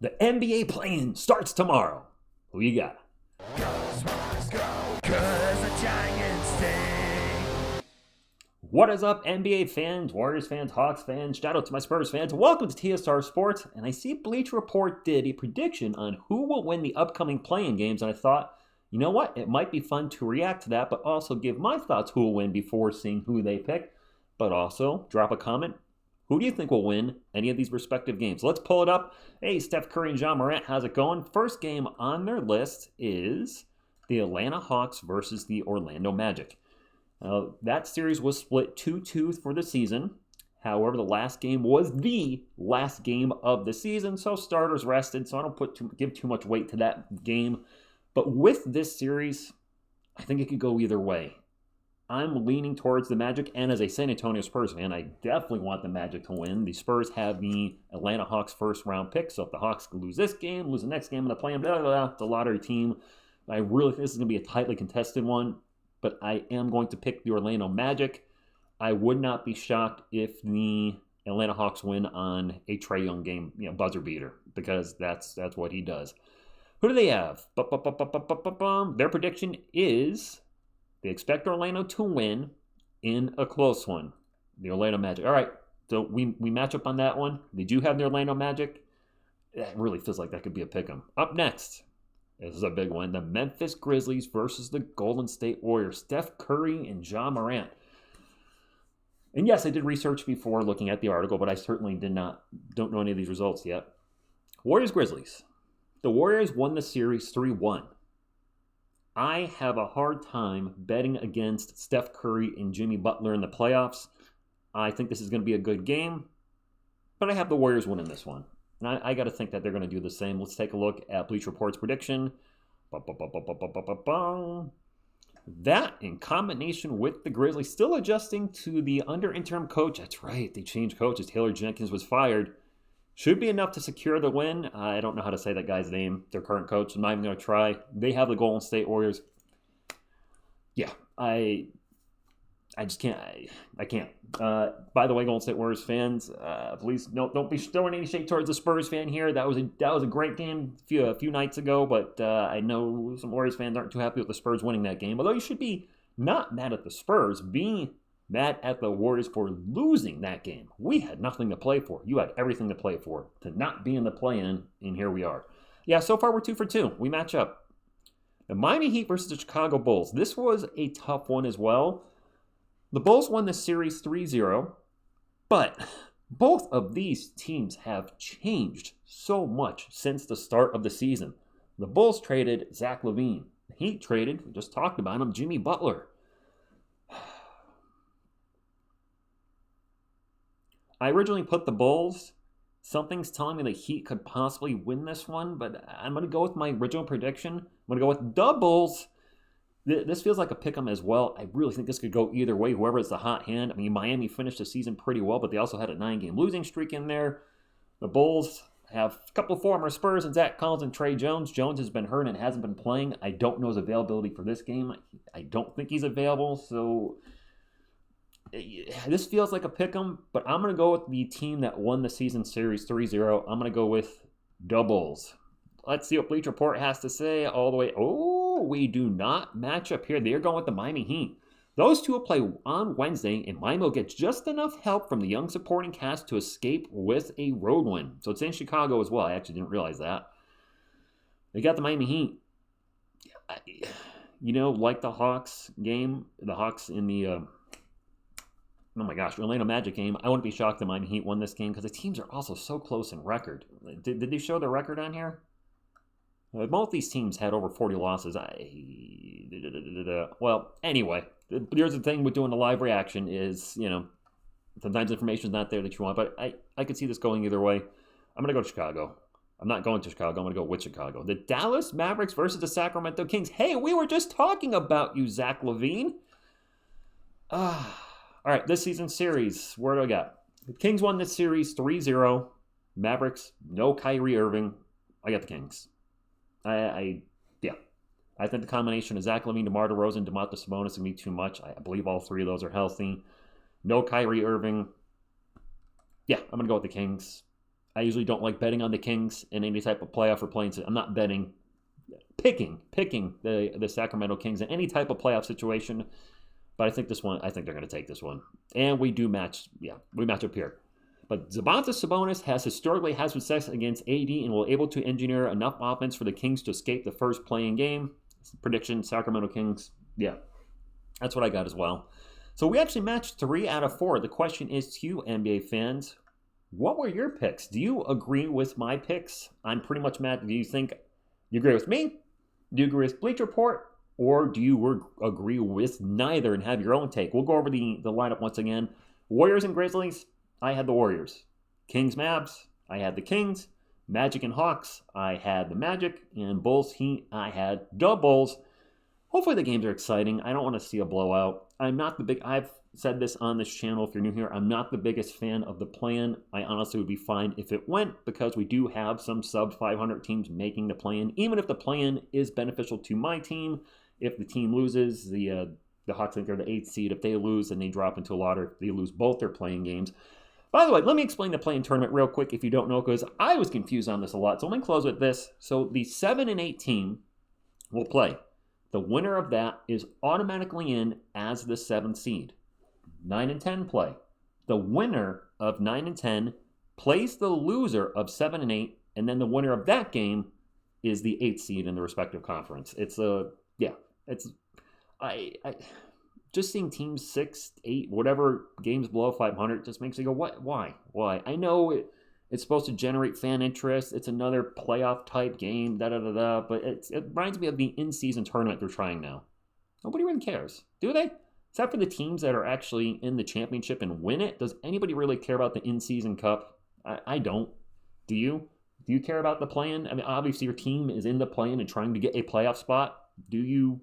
The NBA play-in starts tomorrow. Who you got? What is up, NBA fans, Warriors fans, Hawks fans? Shout out to my Spurs fans. Welcome to TSR Sports. And I see Bleacher Report did a prediction on who will win the upcoming play-in games. And I thought, you know what? It might be fun to react to that, but also give my thoughts who will win before seeing who they pick. But also, drop a comment. Who do you think will win any of these respective games? Let's pull it up. Hey, Steph Curry and Ja Morant, how's it going? First game on their list is the Atlanta Hawks versus the Orlando Magic. That series was split 2-2 for the season. However, the last game was the last game of the season, so starters rested, so I don't give too much weight to that game. But with this series, I think it could go either way. I'm leaning towards the Magic, and as a San Antonio Spurs fan, I definitely want the Magic to win. The Spurs have the Atlanta Hawks first-round pick, so if the Hawks lose this game, lose the next game in the play-in, blah, blah, blah, it's a lottery team. I really think this is going to be a tightly contested one, but I am going to pick the Orlando Magic. I would not be shocked if the Atlanta Hawks win on a Trae Young game, buzzer beater, because that's what he does. Who do they have? Their prediction is they expect Orlando to win in a close one. The Orlando Magic. All right, so we match up on that one. They do have the Orlando Magic. It really feels like that could be a pick'em. Up next, this is a big one. The Memphis Grizzlies versus the Golden State Warriors. Steph Curry and Ja Morant. And yes, I did research before looking at the article, but I certainly don't know any of these results yet. Warriors-Grizzlies. The Warriors won the series 3-1. I have a hard time betting against Steph Curry and Jimmy Butler in the playoffs. I think this is going to be a good game, but I have the Warriors winning this one. And I got to think that they're going to do the same. Let's take a look at Bleacher Report's prediction. That, in combination with the Grizzlies still adjusting to the under interim coach. That's right, they changed coaches. Taylor Jenkins was fired. Should be enough to secure the win. I don't know how to say that guy's name, their current coach. I'm not even going to try. They have the Golden State Warriors. Yeah, I just can't. I can't. By the way, Golden State Warriors fans, please don't be throwing any shade towards the Spurs fan here. That was a great game a few nights ago, but I know some Warriors fans aren't too happy with the Spurs winning that game. Although you should be not mad at the Spurs, being mad at the Warriors for losing that game. We had nothing to play for. You had everything to play for. To not be in the play-in, and here we are. Yeah, so far we're 2 for 2. We match up. The Miami Heat versus the Chicago Bulls. This was a tough one as well. The Bulls won the series 3-0, but both of these teams have changed so much since the start of the season. The Bulls traded Zach LaVine. The Heat traded, we just talked about him, Jimmy Butler. I originally put the Bulls. Something's telling me the Heat could possibly win this one, but I'm going to go with my original prediction. I'm going to go with the Bulls. This feels like a pick'em as well. I really think this could go either way, whoever is the hot hand. I mean, Miami finished the season pretty well, but they also had a 9-game losing streak in there. The Bulls have a couple of former Spurs and Zach Collins and Trey Jones. Jones has been hurt and hasn't been playing. I don't know his availability for this game. I don't think he's available, so this feels like a pick'em, but I'm going to go with the team that won the season series 3-0. I'm going to go with the Bulls. Let's see what Bleacher Report has to say all the way. Oh, we do not match up here. They're going with the Miami Heat. Those two will play on Wednesday, and Miami will get just enough help from the young supporting cast to escape with a road win. So it's in Chicago as well. I actually didn't realize that. They got the Miami Heat. Like the Hawks game, the Hawks in the Orlando Magic game, I wouldn't be shocked if the Miami Heat won this game because the teams are also so close in record. Did they show the record on here? Both these teams had over 40 losses. Well, anyway, here's the thing with doing a live reaction is, sometimes information's not there that you want, but I could see this going either way. I'm going to go to Chicago. I'm not going to Chicago. I'm going to go with Chicago. The Dallas Mavericks versus the Sacramento Kings. Hey, we were just talking about you, Zach LaVine. All right, this season's series, where do I got? The Kings won this series 3-0. Mavericks, no Kyrie Irving. I got the Kings. I think the combination of Zach LaVine, DeMar DeRozan, Domantas Sabonis is going to be too much. I believe all three of those are healthy. No Kyrie Irving. Yeah, I'm going to go with the Kings. I usually don't like betting on the Kings in any type of playoff or playing. I'm not betting, picking the Sacramento Kings in any type of playoff situation. But I think this one, I think they're going to take this one. And we match up here. But Sabonis has historically had success against AD and will able to engineer enough offense for the Kings to escape the first play-in game. Prediction, Sacramento Kings. Yeah, that's what I got as well. So we actually matched 3 out of 4. The question is to you, NBA fans, what were your picks? Do you agree with my picks? I'm pretty much mad. Do you think you agree with me? Do you agree with Bleacher Report? Or do you agree with neither and have your own take? We'll go over the lineup once again. Warriors and Grizzlies, I had the Warriors. Kings, Mavs, I had the Kings. Magic and Hawks, I had the Magic. And Bulls, Heat, I had the Bulls. Hopefully the games are exciting. I don't want to see a blowout. I've said this on this channel if you're new here, I'm not the biggest fan of the play-in. I honestly would be fine if it went because we do have some sub-500 teams making the play-in. Even if the play-in is beneficial to my team, if the team loses, the Hawks think they're the 8th seed. If they lose, then they drop into a lottery. They lose both their playing games. By the way, let me explain the play-in tournament real quick if you don't know, because I was confused on this a lot. So let me close with this. So the 7 and 8 team will play. The winner of that is automatically in as the 7th seed. 9 and 10 play. The winner of 9 and 10 plays the loser of 7 and 8, and then the winner of that game is the 8th seed in the respective conference. I just seeing teams 6, 8, whatever games below 500 just makes me go, what? Why? I know it's supposed to generate fan interest. It's another playoff type game, but it reminds me of the in-season tournament they're trying now. Nobody really cares, do they? Except for the teams that are actually in the championship and win it. Does anybody really care about the in-season cup? I don't. Do you? Do you care about the play-in? I mean, obviously your team is in the play-in and trying to get a playoff spot. Do you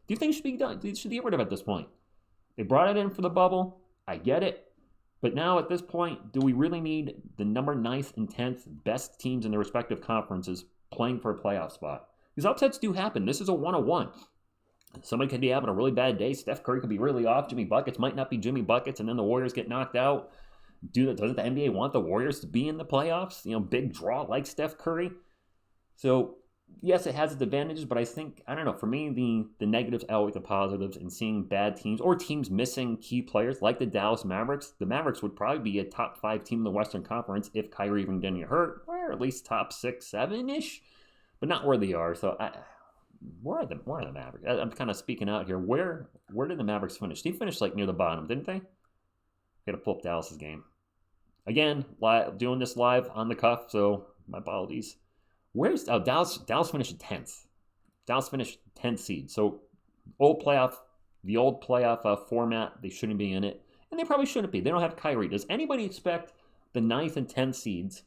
think it should be done? It should get rid of it at this point. They brought it in for the bubble. I get it. But now at this point, do we really need the number 9th and 10th best teams in their respective conferences playing for a playoff spot? These upsets do happen. This is a 1-on-1. Somebody could be having a really bad day. Steph Curry could be really off. Jimmy Buckets might not be Jimmy Buckets, and then the Warriors get knocked out. Doesn't the NBA want the Warriors to be in the playoffs? Big draw like Steph Curry. So, yes, it has its advantages, but I don't know, for me, the negatives outweigh the positives, and seeing bad teams or teams missing key players like the Dallas Mavericks. The Mavericks would probably be a top 5 team in the Western Conference if Kyrie even didn't get hurt, or at least top 6, 7-ish, but not where they are. So, where are the Mavericks? I'm kind of speaking out here. Where did the Mavericks finish? They finished near the bottom, didn't they? Got to pull up Dallas's game. Again, doing this live on the cuff, so my apologies. Where's Dallas? Dallas finished 10th. Dallas finished 10th seed. So the old playoff format, they shouldn't be in it, and they probably shouldn't be. They don't have Kyrie. Does anybody expect the 9th and 10th seeds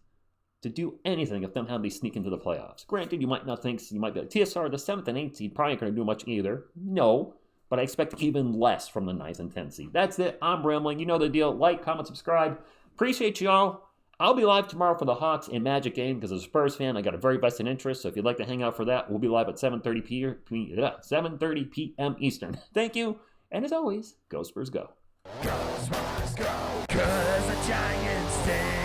to do anything if somehow they sneak into the playoffs? Granted, you might not think, you might be like, TSR, the 7th and 8th seed, probably not going to do much either. No, but I expect even less from the 9th and 10th seed. That's it. I'm rambling. You know the deal. Like, comment, subscribe. Appreciate y'all. I'll be live tomorrow for the Hawks and Magic game because as a Spurs fan, I got a very vested interest. So if you'd like to hang out for that, we'll be live at 7:30 p.m. Eastern. Thank you. And as always, go Spurs go. Go Spurs go. 'Cause the Giants stay.